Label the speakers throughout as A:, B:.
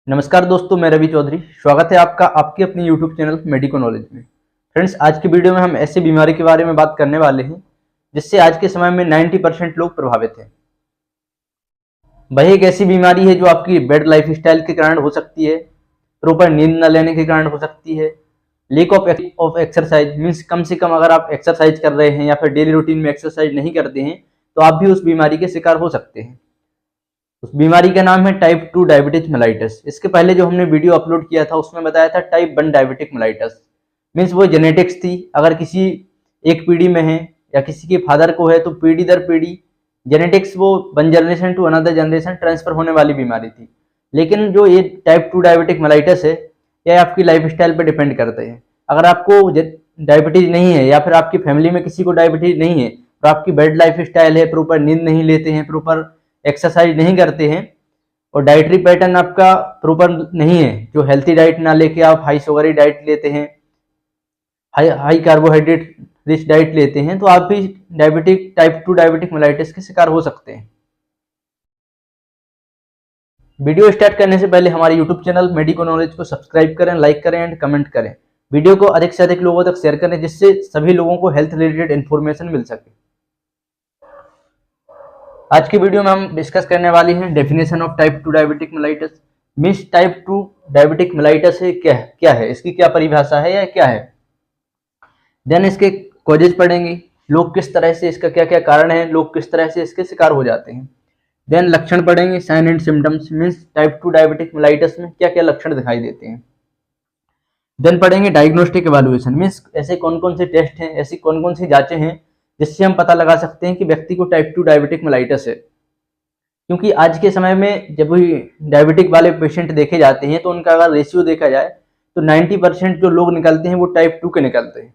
A: नमस्कार दोस्तों, मैं रवि चौधरी। स्वागत है आपका आपके अपने यूट्यूब चैनल मेडिको नॉलेज में। फ्रेंड्स, आज की वीडियो में हम ऐसी बीमारी के बारे में बात करने वाले हैं जिससे आज के समय में 90% लोग प्रभावित हैं। वह एक ऐसी बीमारी है जो आपकी बेड लाइफ स्टाइल के कारण हो सकती है, प्रॉपर नींद न लेने के कारण हो सकती है, लेक ऑफ एक्सरसाइज मीन्स कम से कम अगर आप एक्सरसाइज कर रहे हैं या फिर डेली रूटीन में एक्सरसाइज नहीं करते हैं तो आप भी उस बीमारी के शिकार हो सकते हैं। उस बीमारी का नाम है टाइप 2 डायबिटिक मेलाइटस। इसके पहले जो हमने वीडियो अपलोड किया था उसमें बताया था टाइप 1 डायबिटिक मेलाइटस। मीन्स वो जेनेटिक्स थी, अगर किसी एक पीढ़ी में है या किसी के फादर को है तो पीढ़ी दर पीढ़ी जेनेटिक्स वो one generation to another generation transfer होने वाली बीमारी थी। लेकिन जो ये टाइप 2 डायबिटिक मेलाइटस है यह आपकी लाइफ स्टाइल पर डिपेंड करते हैं। अगर आपको डायबिटीज नहीं है या फिर आपकी फैमिली में किसी को डायबिटीज नहीं है तो आपकी बेड लाइफ स्टाइल है, प्रॉपर नींद नहीं लेते हैं, प्रॉपर एक्सरसाइज नहीं करते हैं और डाइटरी पैटर्न आपका प्रॉपर नहीं है, जो हेल्थी डाइट ना लेके आप हाई शुगरी डाइट लेते हैं, हाई कार्बोहाइड्रेट रिच डाइट लेते हैं, तो आप भी डायबिटिक टाइप 2 डायबिटिक मेलाइटिस के शिकार हो सकते हैं। वीडियो स्टार्ट करने से पहले हमारे यूट्यूब चैनल मेडिको नॉलेज को सब्सक्राइब करें, लाइक करें एंड कमेंट करें। वीडियो को अधिक से अधिक लोगों तक शेयर करें जिससे सभी लोगों को हेल्थ रिलेटेड इन्फॉर्मेशन मिल सके। आज की वीडियो में हम डिस्कस करने वाली हैं definition of type 2 diabetic mellitus. Means type 2 diabetic mellitus है क्या है, इसकी क्या परिभाषा है या क्या है। देन इसके कॉजेज पढ़ेंगे, लोग किस तरह से, इसका क्या क्या कारण है, लोग किस तरह से इसके शिकार हो जाते हैं। देन लक्षण पढ़ेंगे, sign and symptoms means type 2 diabetic mellitus में क्या क्या लक्षण दिखाई देते हैं। देन पढ़ेंगे डायग्नोस्टिक इवैल्यूएशन मीन्स ऐसे कौन कौन से टेस्ट हैं, ऐसी कौन कौन सी जांचें हैं जिससे हम पता लगा सकते हैं कि व्यक्ति को टाइप 2 डायबिटिक मेलाइटस है। क्योंकि आज के समय में जब भी डायबिटिक वाले पेशेंट देखे जाते हैं तो उनका अगर रेशियो देखा जाए तो 90% जो लोग निकलते हैं वो टाइप 2 के निकलते हैं।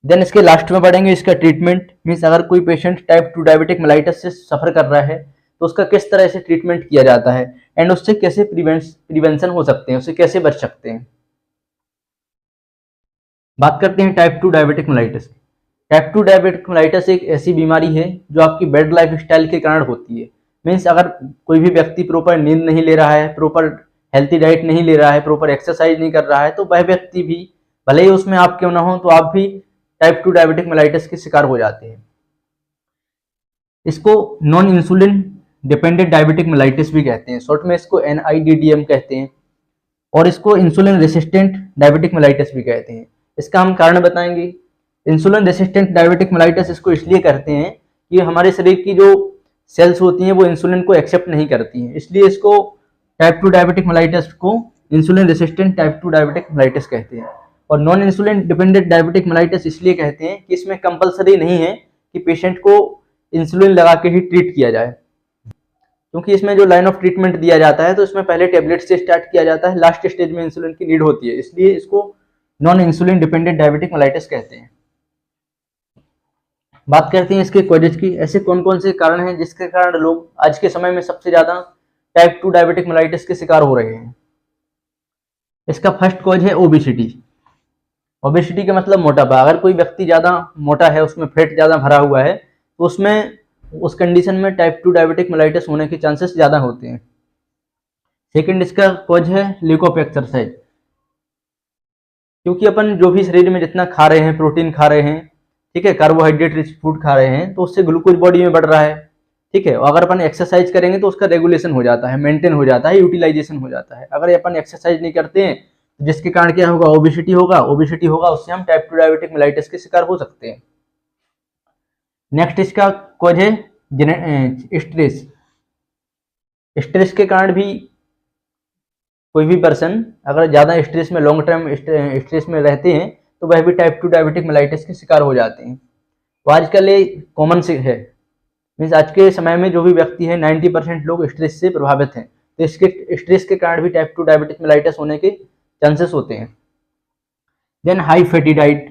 A: देन इसके लास्ट में पढ़ेंगे इसका ट्रीटमेंट मीन्स अगर कोई पेशेंट टाइप 2 डायबिटिक मेलाइटस से सफर कर रहा है तो उसका किस तरह से ट्रीटमेंट किया जाता है एंड उससे कैसे प्रिवेंशन हो सकते हैं, उससे कैसे बच सकते हैं। बात करते हैं टाइप 2 डायबिटिक मेलाइटस की। टाइप 2 डायबिटिक मेलाइटस एक ऐसी बीमारी है जो आपकी बेड लाइफ स्टाइल के कारण होती है। मीन्स अगर कोई भी व्यक्ति प्रॉपर नींद नहीं ले रहा है, प्रॉपर हेल्थी डाइट नहीं ले रहा है, प्रॉपर एक्सरसाइज नहीं कर रहा है तो वह व्यक्ति भी, भले ही उसमें आप क्यों ना हो, तो आप भी टाइप 2 डायबिटिक मेलाइटस के शिकार हो जाते हैं। इसको non insulin dependent diabetic mellitus भी कहते हैं, शॉर्ट में इसको NIDDM कहते हैं, और इसको इंसुलिन रेसिस्टेंट डायबिटिक मेलाइटिस भी कहते हैं। इसका हम कारण बताएंगे। इंसुलिन रेसिस्टेंट डायबिटिक मेलाइटिस इसको इसलिए करते हैं कि हमारे शरीर की जो सेल्स होती हैं वो इंसुलिन को एक्सेप्ट नहीं करती हैं, इसलिए इसको टाइप 2 डायबिटिक मेलाइटिस को insulin resistant type 2 diabetic mellitus कहते हैं। और non insulin dependent diabetic mellitus इसलिए कहते हैं कि इसमें कंपलसरी नहीं है कि पेशेंट को इंसुलिन लगा के ही ट्रीट किया जाए, क्योंकि इसमें जो लाइन ऑफ ट्रीटमेंट दिया जाता है तो इसमें पहले टेबलेट से स्टार्ट किया जाता है, लास्ट स्टेज में इंसुलिन की नीड होती है, इसलिए इसको non insulin dependent diabetic mellitus कहते हैं। बात करते हैं इसके कॉजेज की, ऐसे कौन कौन से कारण हैं जिसके कारण लोग आज के समय में सबसे ज्यादा टाइप 2 डायबिटिक मेलाइटिस के शिकार हो रहे हैं। इसका फर्स्ट कॉज है ओबेसिटी। ओबेसिटी का मतलब मोटापा। अगर कोई व्यक्ति ज्यादा मोटा है, उसमें फैट ज्यादा भरा हुआ है, तो उसमें उस कंडीशन में टाइप 2 डायबिटिक मेलाइटिस होने के चांसेस ज्यादा होते हैं। सेकंड इसका कॉज है लैक ऑफ एक्सरसाइज। क्योंकि अपन जो भी शरीर में जितना खा रहे हैं, प्रोटीन खा रहे हैं, ठीक है, कार्बोहाइड्रेट रिच फूड खा रहे हैं, तो उससे ग्लूकोज बॉडी में बढ़ रहा है, ठीक है। और अगर अपन एक्सरसाइज करेंगे तो उसका रेगुलेशन हो जाता है, मेंटेन हो जाता है, यूटिलाइजेशन हो जाता है। अगर अपन एक्सरसाइज नहीं करते हैं जिसके कारण क्या होगा, ओबेसिटी होगा, उससे हम टाइप 2 डायबिटिक मेलाइटिस के शिकार हो सकते हैं। नेक्स्ट इसका कॉज है स्ट्रेस। स्ट्रेस के कारण भी कोई भी पर्सन अगर ज्यादा स्ट्रेस में, लॉन्ग टर्म स्ट्रेस में रहते हैं तो वह भी टाइप 2 डायबिटिक मेलाइटिस के शिकार हो जाते हैं। तो आजकल ये कॉमन से है, मीन्स आज के समय में जो भी व्यक्ति है 90% लोग स्ट्रेस से प्रभावित हैं, तो इसके स्ट्रेस के कारण भी टाइप 2 डायबिटिक मेलाइटिस होने के चांसेस होते हैं। Then high fatty diet,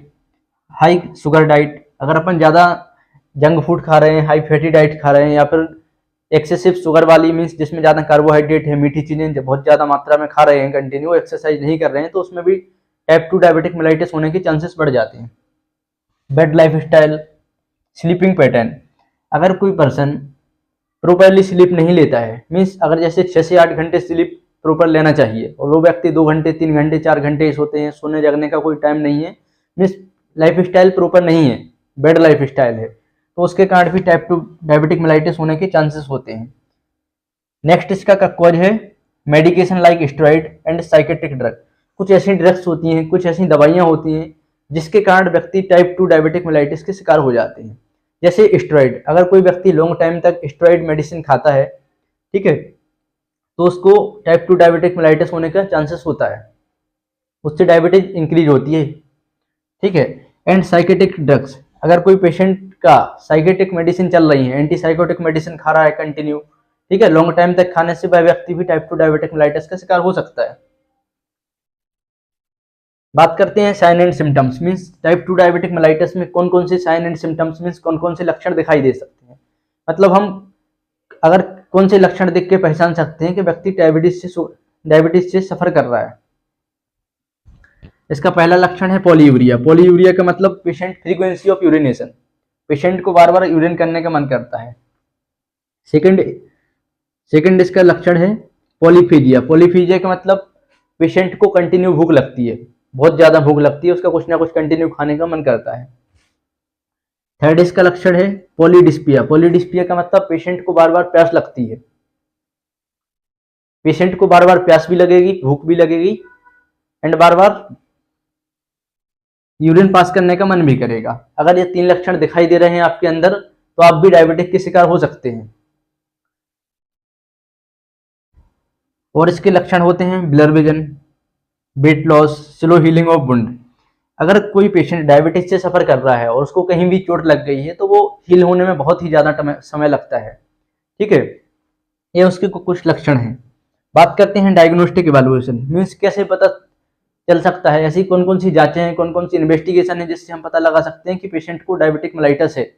A: high sugar diet. अगर अपन ज़्यादा जंक फूड खा रहे हैं, हाई फैटी डाइट खा रहे हैं, या फिर एक्सेसिव शुगर वाली मीन्स जिसमें ज़्यादा कार्बोहाइड्रेट है, मीठी चीज़ें बहुत ज़्यादा मात्रा में खा रहे हैं, कंटिन्यू एक्सरसाइज नहीं कर रहे हैं, तो उसमें भी टाइप 2 डायबिटिक मेलाइटिस होने के चांसेस बढ़ जाते हैं। Bed life style, sleeping pattern. अगर कोई पर्सन प्रॉपरली स्लीप नहीं लेता है, मीन्स अगर जैसे 6 से 8 घंटे स्लीप प्रॉपर लेना चाहिए और वो व्यक्ति 2 घंटे 3 घंटे 4 घंटे सोते हैं, सोने जगने का कोई टाइम नहीं है, मीन्स लाइफ स्टाइल प्रॉपर नहीं है, बेड लाइफ स्टाइल है, तो उसके कारण भी टाइप 2 डायबिटिक मेलाइटिस होने के चांसेस होते हैं। नेक्स्ट इसका कॉज है medication like steroid and psychiatric drug. कुछ ऐसी ड्रग्स होती हैं, कुछ ऐसी दवाइयाँ होती हैं जिसके कारण व्यक्ति टाइप 2 डायबिटिक मेलाइटिस के शिकार हो जाते हैं। जैसे स्टेरॉइड, अगर कोई व्यक्ति लॉन्ग टाइम तक स्टेरॉइड मेडिसिन खाता है, ठीक है, तो उसको टाइप 2 डायबिटिक मेलाइटिस होने का चांसेस होता है, उससे डायबिटीज इंक्रीज होती है, ठीक है। एंड साइकेट्रिक ड्रग्स, अगर कोई पेशेंट का साइकेट्रिक मेडिसिन चल रही है, एंटी साइकोटिक मेडिसिन खा रहा है कंटिन्यू, ठीक है, लॉन्ग टाइम तक खाने से वह व्यक्ति भी टाइप 2 डायबिटिक मेलाइटिस का शिकार हो सकता है। बात करते हैं sign and symptoms, means type 2 diabetic mellitus में कौन कौन से साइन एंड सिम्टम्स मीन्स कौन कौन से लक्षण दिखाई दे सकते हैं। मतलब हम अगर कौन से लक्षण देख के पहचान सकते हैं कि व्यक्ति डायबिटीज से सफर कर रहा है। इसका पहला लक्षण है पॉलीयूरिया। पॉलीयूरिया का मतलब patient frequency of urination, patient को बार बार यूरिन करने का मन करता है। सेकंड इसका लक्षण है पॉलीफेजिया। पॉलीफेजिया का मतलब पेशेंट को कंटिन्यू भूख लगती है, बहुत ज्यादा भूख लगती है, उसका कुछ ना कुछ कंटिन्यू खाने का मन करता है। थर्ड इसका लक्षण है पॉलीडिस्पिया। पॉलीडिस्पिया का मतलब पेशेंट को बार बार प्यास लगती है, पेशेंट को बार बार प्यास भी लगेगी, भूख भी लगेगी and bar bar urine pass करने का मन भी करेगा। अगर ये 3 लक्षण दिखाई दे रहे हैं आपके अंदर तो आप भी डायबिटिक के शिकार हो सकते हैं। और इसके लक्षण होते हैं blur vision, weight loss, slow healing of wound. अगर कोई पेशेंट डायबिटीज से सफर कर रहा है और उसको कहीं भी चोट लग गई है तो वो हील होने में बहुत ही ज्यादा समय लगता है, ठीक है। ये उसके कुछ लक्षण हैं। बात करते हैं डायग्नोस्टिक इवैल्यूएशन, मीन्स कैसे पता चल सकता है, ऐसी कौन कौन सी जांचें हैं, कौन कौन सी इन्वेस्टिगेशन है जिससे हम पता लगा सकते हैं कि पेशेंट को डायबिटिक मेलाइटिस है।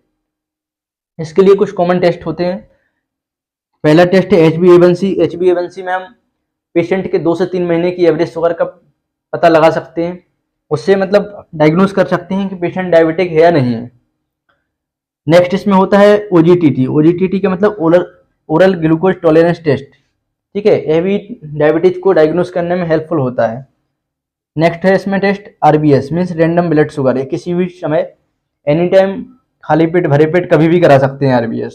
A: इसके लिए कुछ कॉमन टेस्ट होते हैं। पहला टेस्ट है HbA1c। HbA1c में हम पेशेंट के 2 से 3 महीने की एवरेज शुगर का पता लगा सकते हैं, उससे मतलब डायग्नोज कर सकते हैं कि पेशेंट डायबिटिक है या नहीं है। नेक्स्ट इसमें होता है OGTT। OGTT का मतलब ओरल ग्लूकोज टॉलरेंस टेस्ट, ठीक है, यह भी डायबिटीज को डायग्नोज करने में हेल्पफुल होता है। नेक्स्ट है इसमें test RBS, means random blood sugar. ये किसी भी समय एनी टाइम खाली पेट भरे पेट कभी भी करा सकते हैं RBS।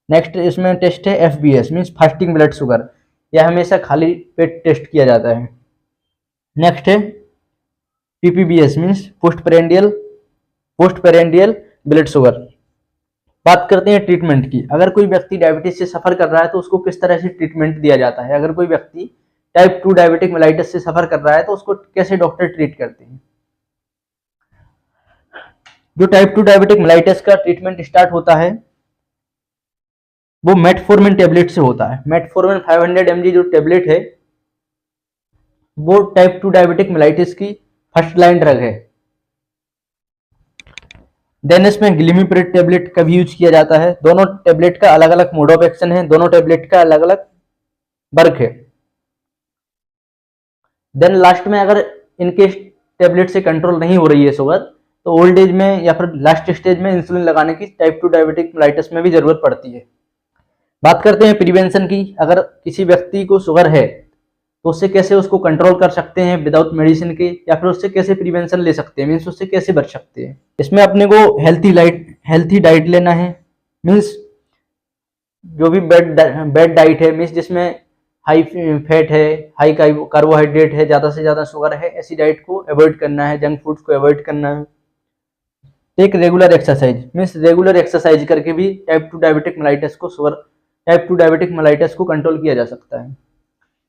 A: नेक्स्ट इसमें टेस्ट है FBS, means fasting blood sugar. यह हमेशा खाली पेट टेस्ट किया जाता है। नेक्स्ट है PPBS, means post prandial blood sugar. बात करते हैं ट्रीटमेंट की। अगर कोई व्यक्ति डायबिटीज से सफर कर रहा है तो उसको किस तरह से ट्रीटमेंट दिया जाता है। अगर कोई व्यक्ति टाइप 2 डायबिटिक मेलाइटिस से सफर कर रहा है तो उसको कैसे डॉक्टर ट्रीट करते हैं। जो टाइप 2 डायबिटिक मेलाइटिस का ट्रीटमेंट स्टार्ट होता है वो मेटफॉर्मिन टेबलेट से होता है। मेटफॉर्मिन 500 mg जो टेबलेट है वो टाइप 2 डायबिटिक मेलाइटिस की फर्स्ट लाइन ड्रग है। देन इसमें ग्लिमिप्रिड टेबलेट का भी यूज किया जाता है। दोनों टेबलेट का अलग अलग मोड ऑफ एक्शन है, दोनों टेबलेट का अलग अलग वर्क है। देन लास्ट में अगर इनकेस टेबलेट से कंट्रोल नहीं हो रही है शुगर तो ओल्ड एज में या फिर लास्ट स्टेज में इंसुलिन लगाने की टाइप 2 डायबिटिक मेलाइटिस में भी जरूरत पड़ती है। बात करते हैं प्रिवेंशन की। अगर किसी व्यक्ति को शुगर है तो उससे कैसे उसको कंट्रोल कर सकते हैं विदाउट मेडिसिन के, या फिर उससे कैसे प्रिवेंशन ले सकते हैं, मीन्स उससे कैसे बच सकते हैं। इसमें अपने को हेल्थी डाइट लेना है, मीन्स जो भी बेड डाइट है, मीन्स जिसमें हाई फैट है, हाई कार्बोहाइड्रेट है, ज़्यादा से ज़्यादा शुगर है, ऐसी डाइट को अवॉइड करना है, जंक फूड्स को अवॉइड करना है। Take regular exercise, means regular exercise करके भी टाइप 2 डायबिटिक मेलाइटिस को कंट्रोल किया जा सकता है।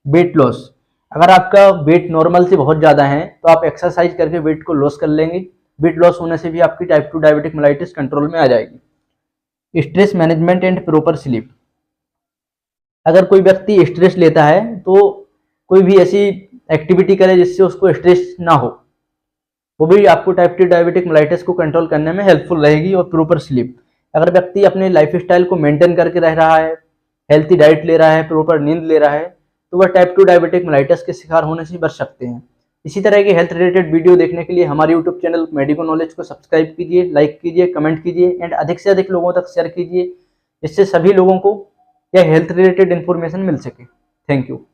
A: वेट लॉस, अगर आपका वेट नॉर्मल से बहुत ज़्यादा है तो आप एक्सरसाइज करके वेट को लॉस कर लेंगे। वेट लॉस होने से भी आपकी टाइप 2 डायबिटिक मेलाइटिस कंट्रोल में आ जाएगी। Stress management and proper sleep, अगर कोई व्यक्ति स्ट्रेस लेता है तो कोई भी ऐसी एक्टिविटी करे जिससे उसको स्ट्रेस ना हो, वो भी आपको टाइप 2 डायबिटिक मेलाइटिस को कंट्रोल करने में हेल्पफुल रहेगी। और प्रॉपर स्लीप, अगर व्यक्ति अपने लाइफ स्टाइल को मेंटेन करके रह रहा है, हेल्थी डाइट ले रहा है, प्रॉपर नींद ले रहा है, तो वह टाइप 2 डायबिटिक मेलाइटिस के शिकार होने से बच सकते हैं। इसी तरह के हेल्थ रिलेटेड वीडियो देखने के लिए हमारे यूट्यूब चैनल मेडिको नॉलेज को सब्सक्राइब कीजिए, लाइक कीजिए, कमेंट कीजिए एंड अधिक से अधिक लोगों तक शेयर कीजिए, जिससे सभी लोगों को या हेल्थ रिलेटेड इन्फॉर्मेशन मिल सके। Thank you.